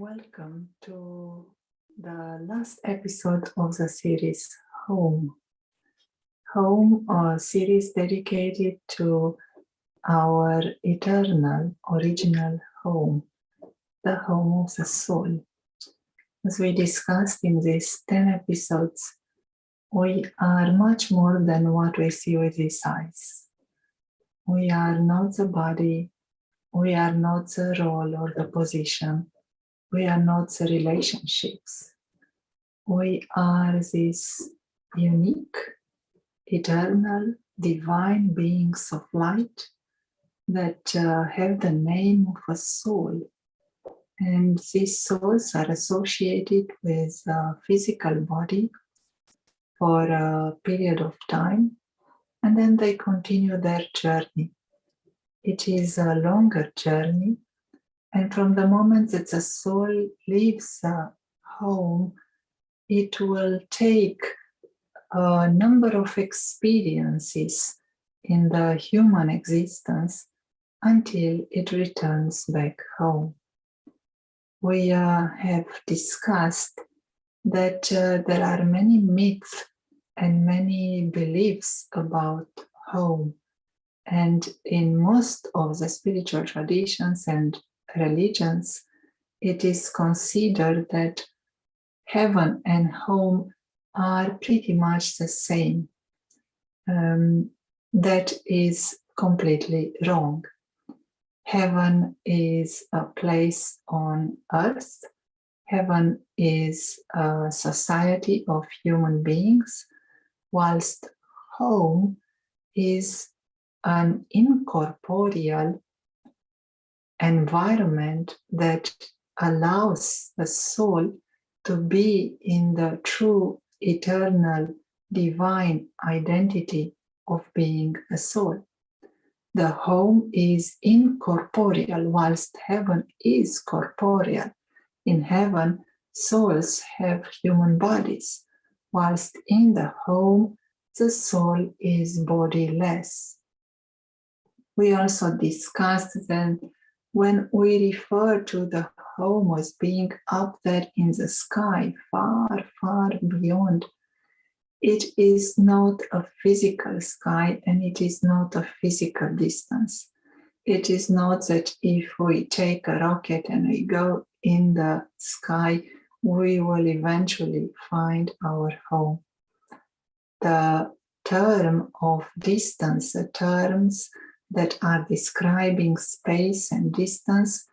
Welcome to the last episode of the series Home. Home, a series dedicated to our eternal, original home, the home of the soul. As we discussed in these 10 episodes, we are much more than what we see with these eyes. We are not the body, we are not the role or the position. We are not the relationships. We are these unique, eternal, divine beings of light that have the name of a soul. And these souls are associated with a physical body for a period of time, and then they continue their journey. It is a longer journey. And from the moment that the soul leaves home, it will take a number of experiences in the human existence until it returns back home. We have discussed that there are many myths and many beliefs about home. And in most of the spiritual traditions and religions, it is considered that heaven and home are pretty much the same. That is completely wrong. Heaven is a place on earth. Heaven is a society of human beings, whilst home is an incorporeal environment that allows the soul to be in the true, eternal, divine identity of being a soul. The home is incorporeal, whilst heaven is corporeal. In heaven, souls have human bodies, whilst in the home, the soul is bodiless. We also discussed that when we refer to the home as being up there in the sky, far, far beyond, it is not a physical sky and it is not a physical distance. It is not that if we take a rocket and we go in the sky, we will eventually find our home. The term of distance, the terms that are describing space and distance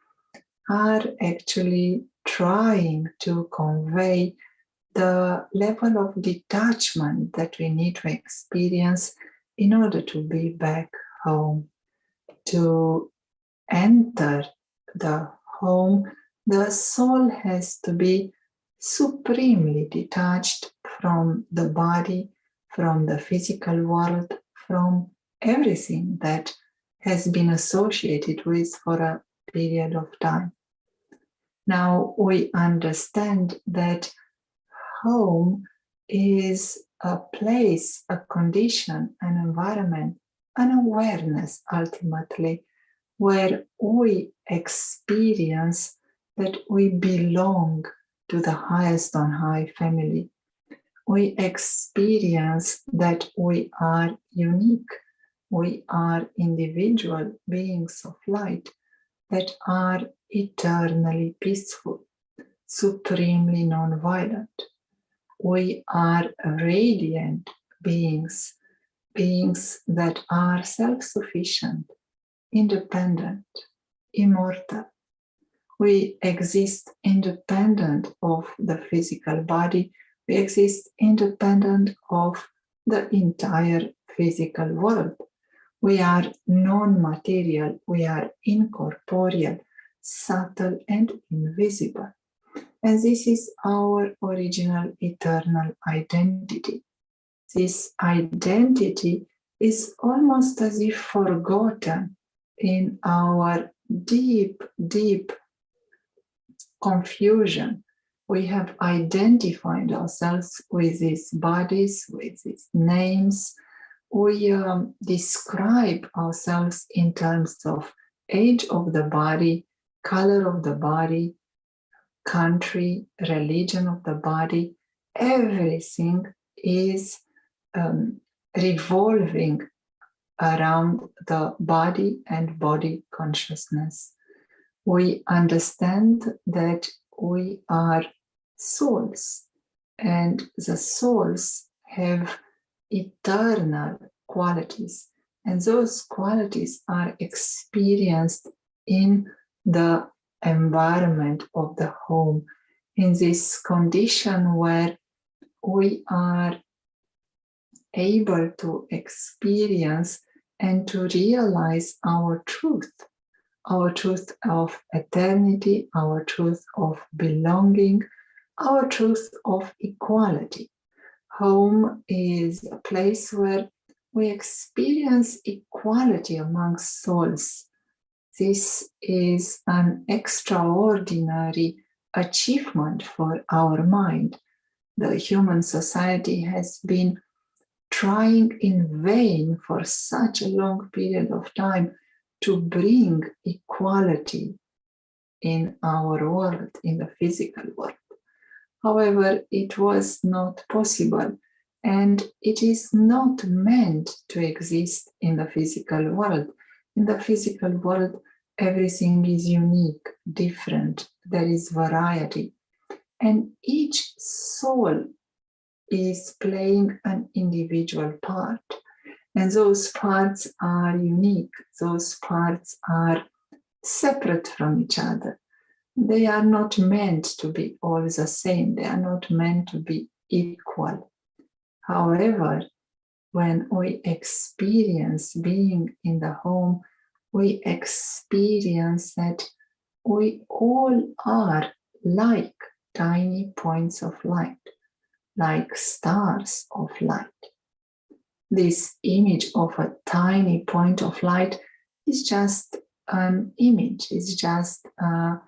are actually trying to convey the level of detachment that we need to experience in order to be back home. To enter the home, the soul has to be supremely detached from the body, from the physical world, from everything that has been associated with for a period of time. Now we understand that home is a place, a condition, an environment, an awareness ultimately, where we experience that we belong to the highest on high family. We experience that we are unique. We are individual beings of light that are eternally peaceful, supremely non-violent. We are radiant beings, beings that are self-sufficient, independent, immortal. We exist independent of the physical body. We exist independent of the entire physical world. We are non-material, we are incorporeal, subtle and invisible. And this is our original eternal identity. This identity is almost as if forgotten in our deep, deep confusion. We have identified ourselves with these bodies, with these names. We describe ourselves in terms of age of the body, color of the body, country, religion of the body, everything is revolving around the body and body consciousness. We understand that we are souls, and the souls have eternal qualities, and those qualities are experienced in the environment of the home, in this condition where we are able to experience and to realize our truth of eternity, our truth of belonging, our truth of equality. Home is a place where we experience equality amongst souls. This is an extraordinary achievement for our mind. The human society has been trying in vain for such a long period of time to bring equality in our world, in the physical world. However, it was not possible, and it is not meant to exist in the physical world. In the physical world, everything is unique, different, there is variety, and each soul is playing an individual part. And those parts are unique. Those parts are separate from each other. They are not meant to be all the same. They are not meant to be equal. However, when we experience being in the home, we experience that we all are like tiny points of light, like stars of light. This image of a tiny point of light is just an image, it's just a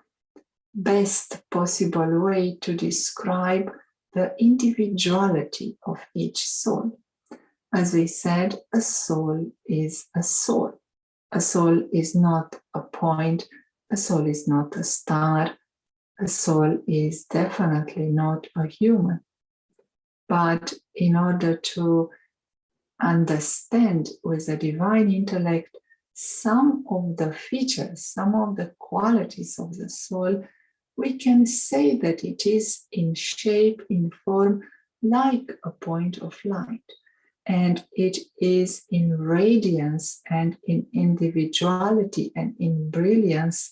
best possible way to describe the individuality of each soul. As we said, a soul is a soul. A soul is not a point, a soul is not a star, a soul is definitely not a human. But in order to understand with the divine intellect some of the features, some of the qualities of the soul, we can say that it is in shape, in form, like a point of light. And it is in radiance and in individuality and in brilliance,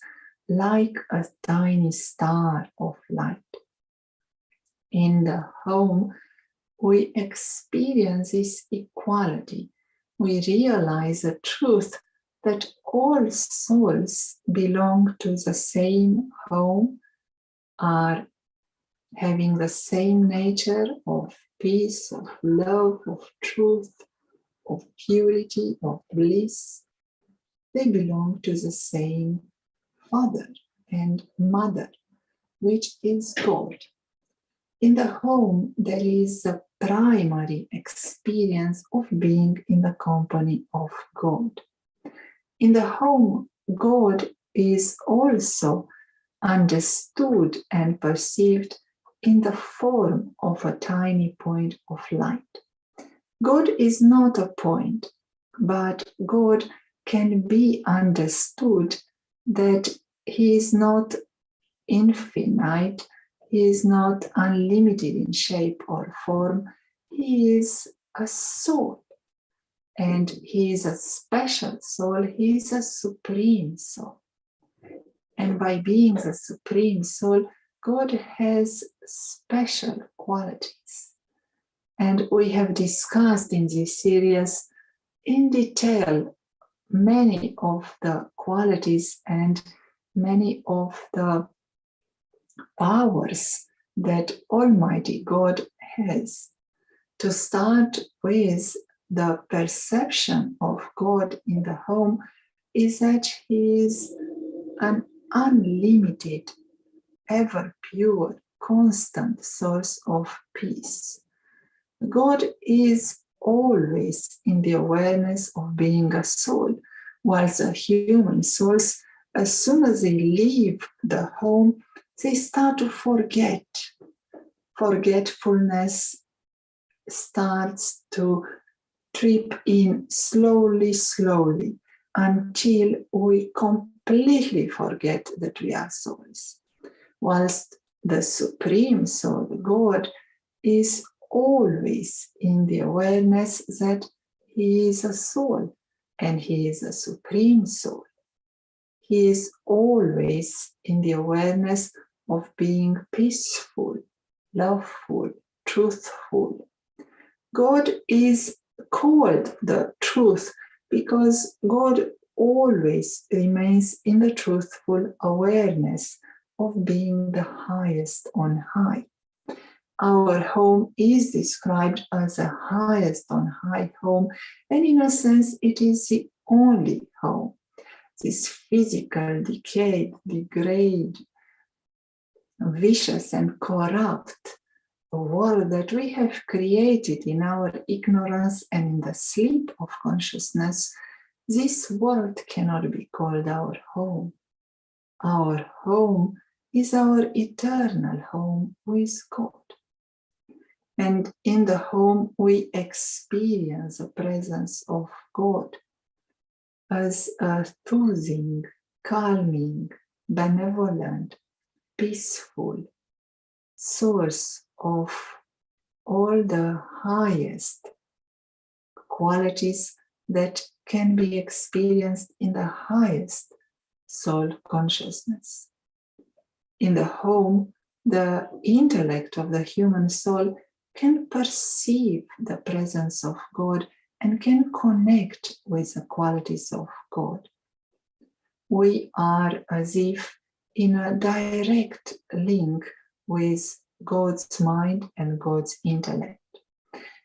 like a tiny star of light. In the home, we experience this equality. We realize the truth that all souls belong to the same home, are having the same nature of peace, of love, of truth, of purity, of bliss. They belong to the same Father and Mother, which is God. In the home, there is a primary experience of being in the company of God. In the home, God is also understood and perceived in the form of a tiny point of light. God is not a point, but God can be understood that He is not infinite, He is not unlimited in shape or form. He is a soul, and He is a special soul. He is a supreme soul. And by being the supreme soul, God has special qualities. And we have discussed in this series in detail many of the qualities and many of the powers that Almighty God has. To start with, the perception of God in the home is that He is an unlimited, ever pure, constant source of peace. God is always in the awareness of being a soul, whilst the human souls, as soon as they leave the home, they start to forget. Forgetfulness starts to trip in slowly, until we completely forget that we are souls. Whilst the Supreme Soul, God, is always in the awareness that He is a soul and He is a Supreme Soul. He is always in the awareness of being peaceful, loveful, truthful. God is called the truth because God always remains in the truthful awareness of being the highest on high. Our home is described as a highest on high home, and in a sense, it is the only home. This physical, decayed, degraded, vicious, and corrupt world that we have created in our ignorance and in the sleep of consciousness, this world cannot be called our home. Our home is our eternal home with God. And in the home, we experience the presence of God as a soothing, calming, benevolent, peaceful source of all the highest qualities that can be experienced in the highest soul consciousness. In the home, the intellect of the human soul can perceive the presence of God and can connect with the qualities of God. We are as if in a direct link with God's mind and God's intellect.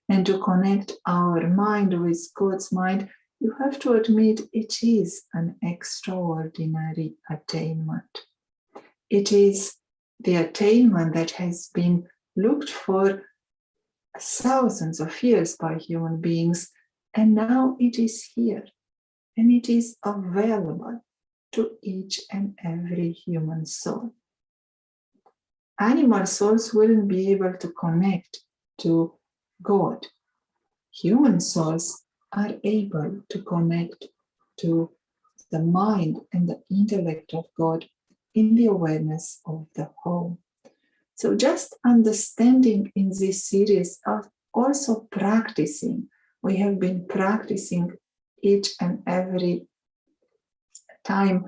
And to connect our mind with God's mind, you have to admit it is an extraordinary attainment. It is the attainment that has been looked for thousands of years by human beings, and now it is here, and it is available to each and every human soul. Animal souls wouldn't be able to connect to God. Human souls are able to connect to the mind and the intellect of God in the awareness of the home. So just understanding in this series of also practicing. We have been practicing each and every time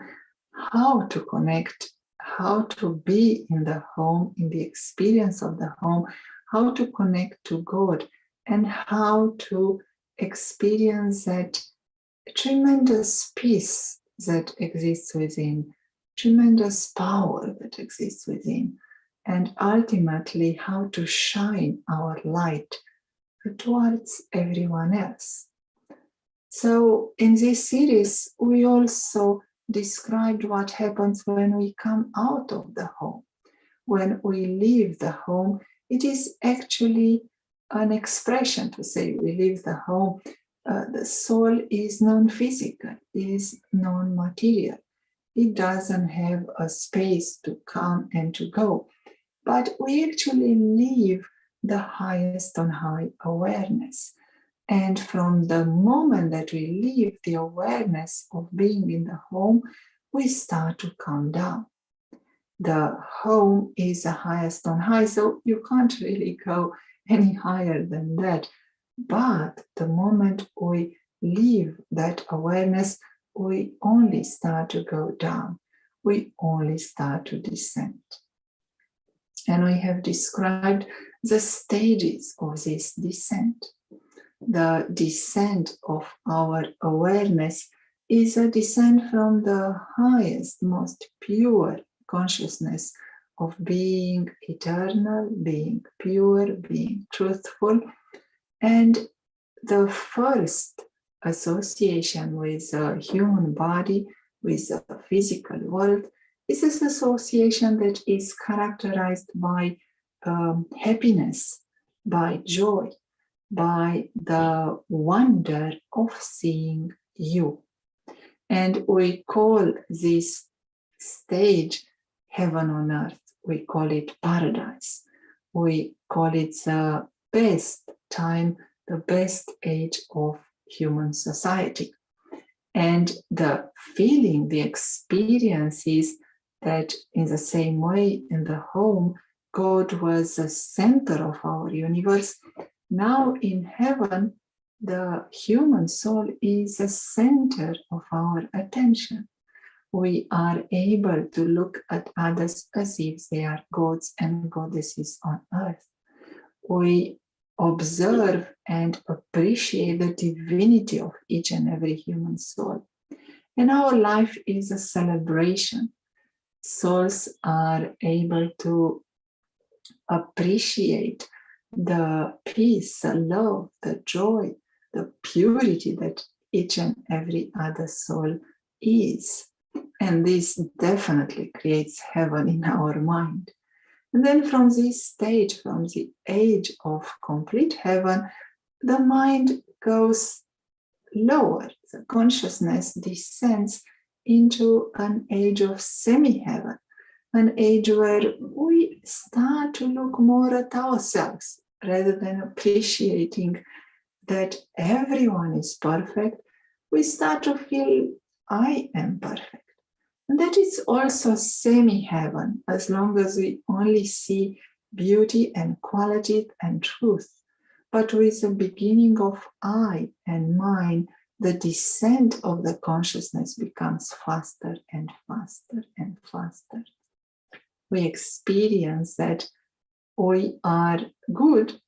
how to connect, how to be in the home, in the experience of the home, how to connect to God, and how to experience that tremendous peace that exists within, tremendous power that exists within, and ultimately how to shine our light towards everyone else. So in this series, we also described what happens when we come out of the home. When we leave the home, it is actually an expression to say we leave the home. The soul is non-physical, is non-material. It doesn't have a space to come and to go. But we actually leave the highest on high awareness. And from the moment that we leave the awareness of being in the home, we start to come down. The home is the highest on high, so you can't really go any higher than that. But the moment we leave that awareness, we only start to go down. We only start to descend. And we have described the stages of this descent. The descent of our awareness is a descent from the highest, most pure consciousness of being eternal, being pure, being truthful. And the first association with the human body, with the physical world, is this association that is characterized by happiness, by joy, by the wonder of seeing you. And we call this stage heaven on earth. we call it paradise. We call it the best time, the best age of human society. And the feeling, the experience is that in the same way in the home, God was the center of our universe. Now in heaven, the human soul is the center of our attention. We are able to look at others as if they are gods and goddesses on earth. We observe and appreciate the divinity of each and every human soul. And our life is a celebration. Souls are able to appreciate the peace, the love, the joy, the purity that each and every other soul is. And this definitely creates heaven in our mind. And then from this stage, from the age of complete heaven, the mind goes lower. The consciousness descends into an age of semi-heaven, an age where we start to look more at ourselves rather than appreciating that everyone is perfect. We start to feel, I am perfect. And that is also semi-heaven, as long as we only see beauty and quality and truth. But with the beginning of I and mine, the descent of the consciousness becomes faster and faster and faster. We experience that we are good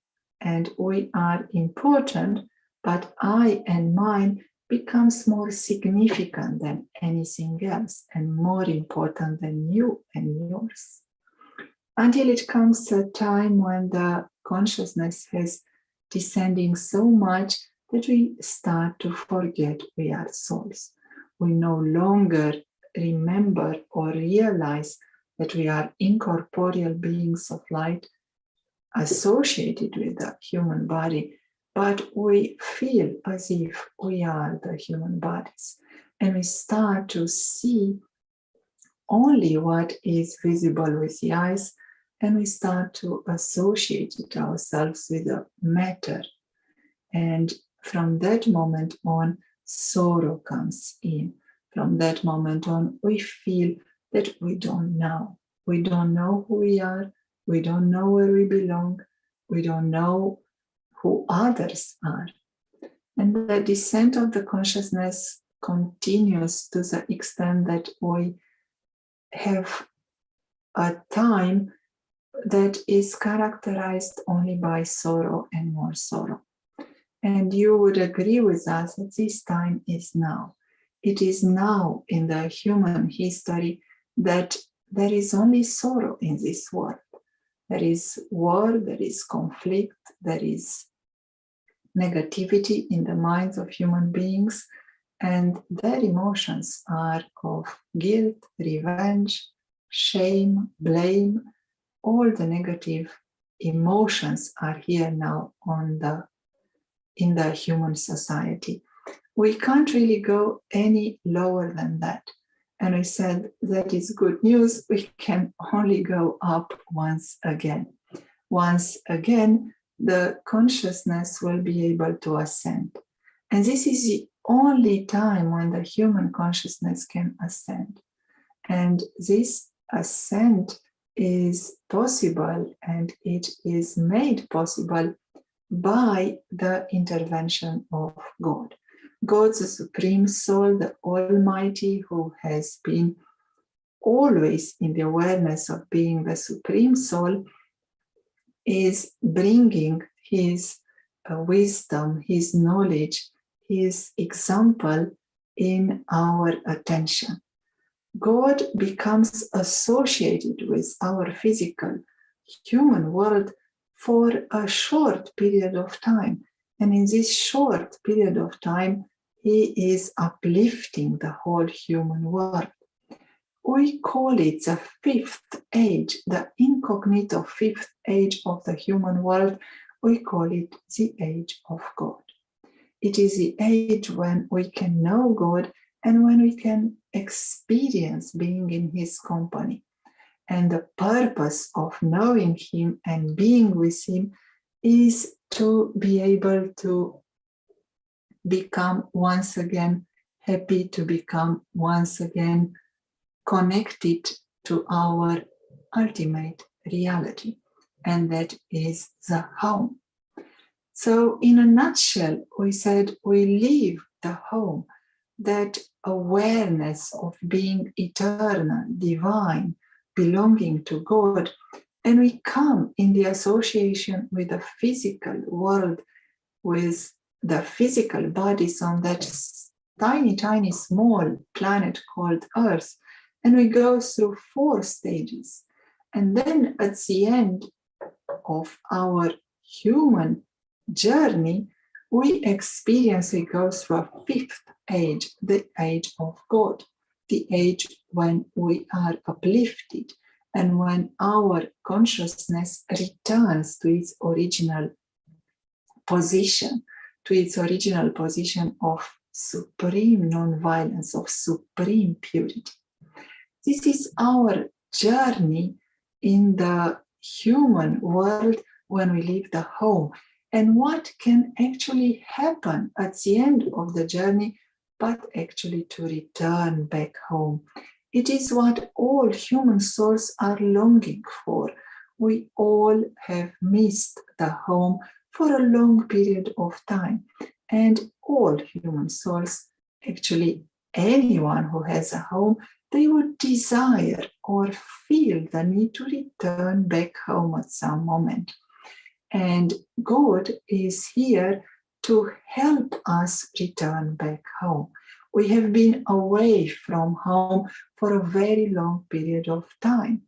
and we are important, but I and mine becomes more significant than anything else and more important than you and yours. Until it comes a time when the consciousness has descending so much that we start to forget we are souls. We no longer remember or realize that we are incorporeal beings of light associated with the human body, but we feel as if we are the human bodies. And we start to see only what is visible with the eyes, and we start to associate it ourselves with the matter. And from that moment on, sorrow comes in. From that moment on, we feel that we don't know. We don't know who we are. We don't know where we belong. We don't know who others are. And the descent of the consciousness continues to the extent that we have a time that is characterized only by sorrow and more sorrow. And you would agree with us that this time is now. It is now in the human history that there is only sorrow in this world. There is war, there is conflict, there is negativity in the minds of human beings, and their emotions are of guilt, revenge, shame, blame. All the negative emotions are here now in the human society. We can't really go any lower than that. And I said, that is good news. We can only go up once again. Once again, the consciousness will be able to ascend. And this is the only time when the human consciousness can ascend. And this ascent is possible, and it is made possible by the intervention of God. God, the Supreme Soul, the Almighty, who has been always in the awareness of being the Supreme Soul, is bringing his wisdom, his knowledge, his example in our attention. God becomes associated with our physical human world for a short period of time. And in this short period of time, he is uplifting the whole human world. We call it the fifth age, the incognito fifth age of the human world. We call it the age of God. It is the age when we can know God and when we can experience being in his company. And the purpose of knowing Him and being with Him is to be able to become once again happy, to become once again connected to our ultimate reality, and that is the home. So, in a nutshell, we said we leave the home, that awareness of being eternal, divine, belonging to God, and we come in the association with the physical world, with the physical bodies on that tiny, tiny, small planet called Earth. And we go through 4 stages. And then at the end of our human journey, we go through a 5th age, the age of God, the age when we are uplifted and when our consciousness returns to its original position, of supreme non-violence, of supreme purity. This is our journey in the human world when we leave the home. And what can actually happen at the end of the journey, but actually to return back home. It is what all human souls are longing for. We all have missed the home for a long period of time. And all human souls, actually anyone who has a home, they would desire or feel the need to return back home at some moment. And God is here to help us return back home. We have been away from home for a very long period of time.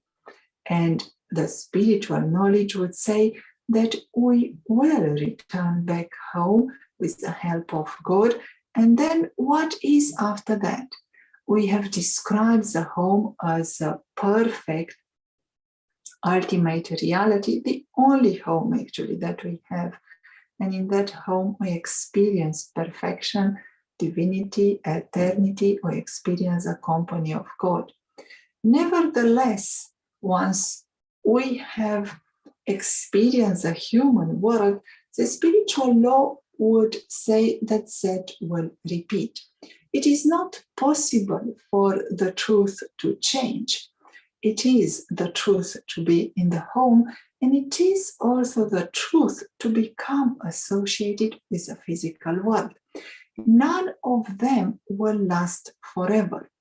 And the spiritual knowledge would say that we will return back home with the help of God. And then what is after that? We have described the home as a perfect, ultimate reality, the only home actually that we have. And in that home, we experience perfection, divinity, eternity, we experience the company of God. Nevertheless, once we have experienced the human world, the spiritual law would say that that will repeat. It is not possible for the truth to change. It is the truth to be in the home, and it is also the truth to become associated with the physical world. None of them will last forever.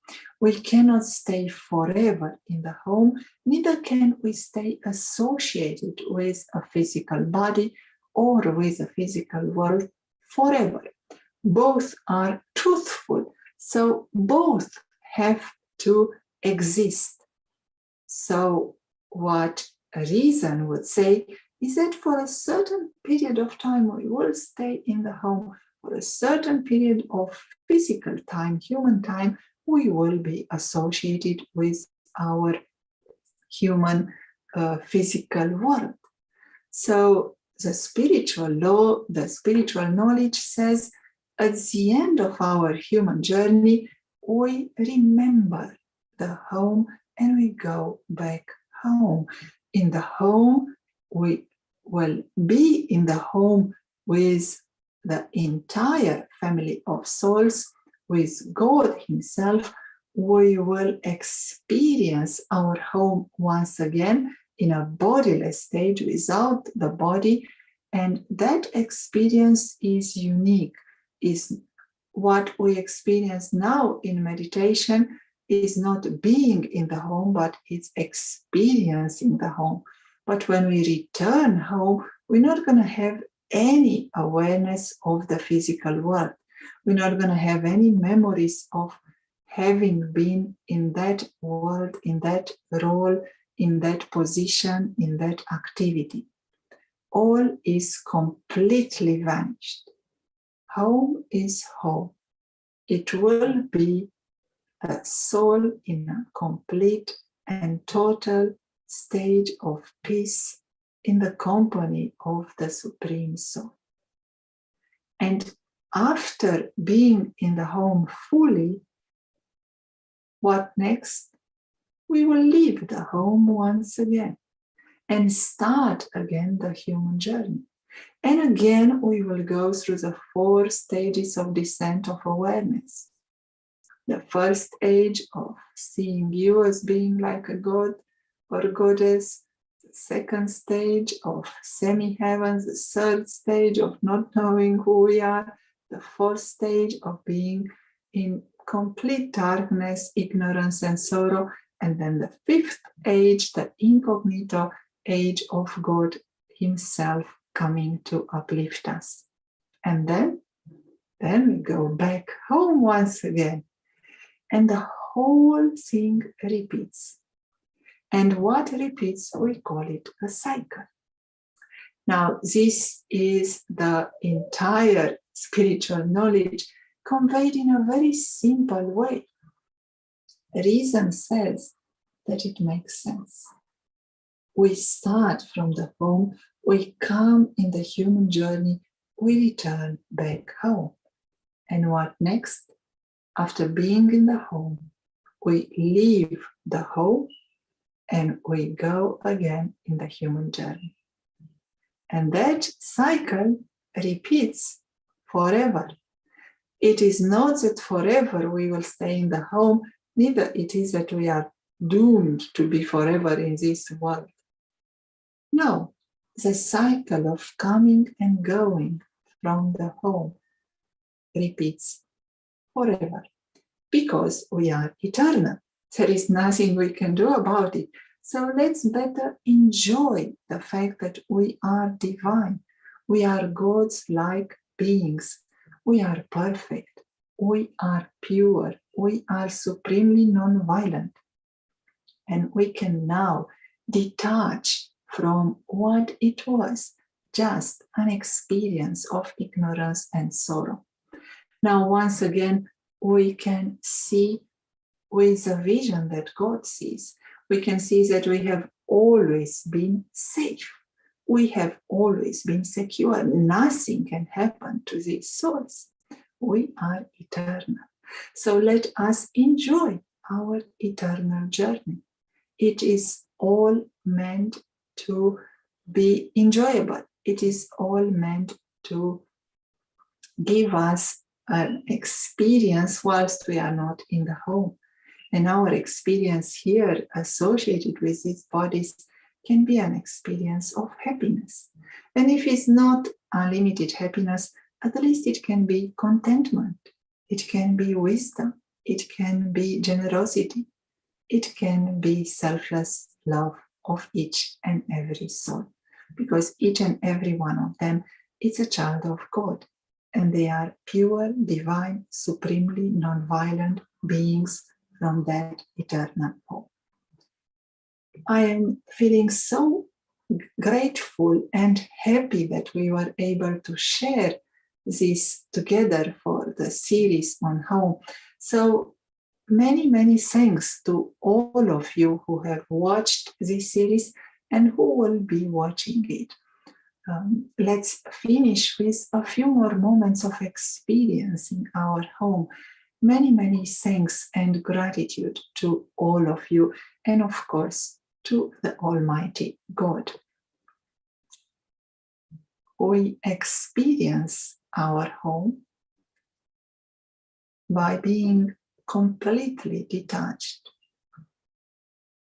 We cannot stay forever in the home, neither can we stay associated with a physical body or with a physical world forever. Both are truthful, so both have to exist. So what reason would say is that for a certain period of time, we will stay in the home. For a certain period of physical time, human time, we will be associated with our human physical world. So the spiritual law, the spiritual knowledge says at the end of our human journey, we remember the home and we go back home. In the home, we will be in the home with the entire family of souls, with God Himself. We will experience our home once again in a bodiless stage without the body, and that experience is unique. Is what we experience now in meditation is not being in the home, but it's experiencing the home. But when we return home, we're not going to have any awareness of the physical world. We're not going to have any memories of having been in that world, in that role, in that position, in that activity. All is completely vanished. Home is home. It will be a soul in a complete and total stage of peace in the company of the Supreme Soul. And after being in the home fully, what next? we will leave the home once again and start again the human journey. And again, we will go through the 4 stages of descent of awareness. The first stage of seeing you as being like a god or a goddess, the second stage of semi-heavens, the third stage of not knowing who we are, the fourth stage of being in complete darkness, ignorance, and sorrow, and then the fifth age, the incognito age of God Himself coming to uplift us. And then we go back home once again. And the whole thing repeats. And what repeats, we call it a cycle. Now, this is the entire spiritual knowledge conveyed in a very simple way. Reason says that it makes sense. We start from the home, we come in the human journey, we return back home. And what next? After being in the home, we leave the home and we go again in the human journey. And that cycle repeats forever. It is not that forever we will stay in the home, neither it is that we are doomed to be forever in this world. No, the cycle of coming and going from the home repeats forever, because we are eternal. There is nothing we can do about it. So let's better enjoy the fact that we are divine. We are God's-like beings. We are perfect. We are pure. We are supremely non-violent. And we can now detach from what it was, just an experience of ignorance and sorrow. Now, once again, we can see with a vision that God sees. We can see that we have always been safe. We have always been secure. Nothing can happen to these souls. We are eternal. So let us enjoy our eternal journey. It is all meant to be enjoyable. It is all meant to give us an experience whilst we are not in the home. And our experience here associated with these bodies can be an experience of happiness. And if it's not unlimited happiness, at least it can be contentment. It can be wisdom. It can be generosity. It can be selfless love of each and every soul. Because each and every one of them is a child of God. And they are pure, divine, supremely non-violent beings from that eternal home. I am feeling so grateful and happy that we were able to share this together for the series on home. So many thanks to all of you who have watched this series and who will be watching it. Let's finish with a few more moments of experience in our home. Many thanks and gratitude to all of you, and of course to the Almighty God. We experience our home by being completely detached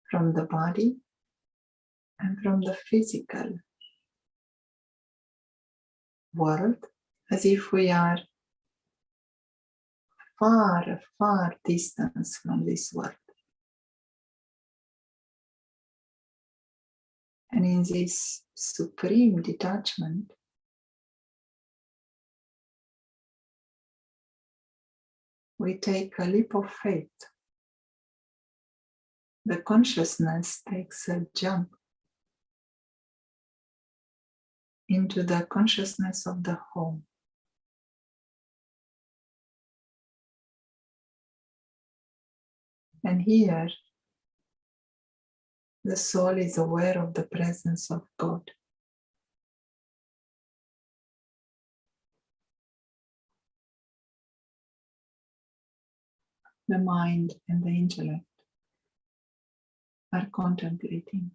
from the body and from the physical world, as if we are far distance from this world. And in this supreme detachment, we take a leap of faith. The consciousness takes a jump into the consciousness of the home. And here, the soul is aware of the presence of God. The mind and the intellect are contemplating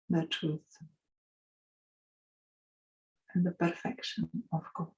the truth and the perfection of God.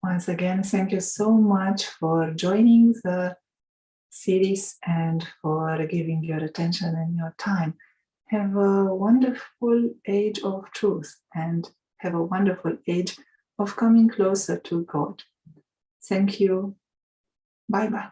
Once again, thank you so much for joining the series and for giving your attention and your time. Have a wonderful age of truth and have a wonderful age of coming closer to God. Thank you. Bye-bye.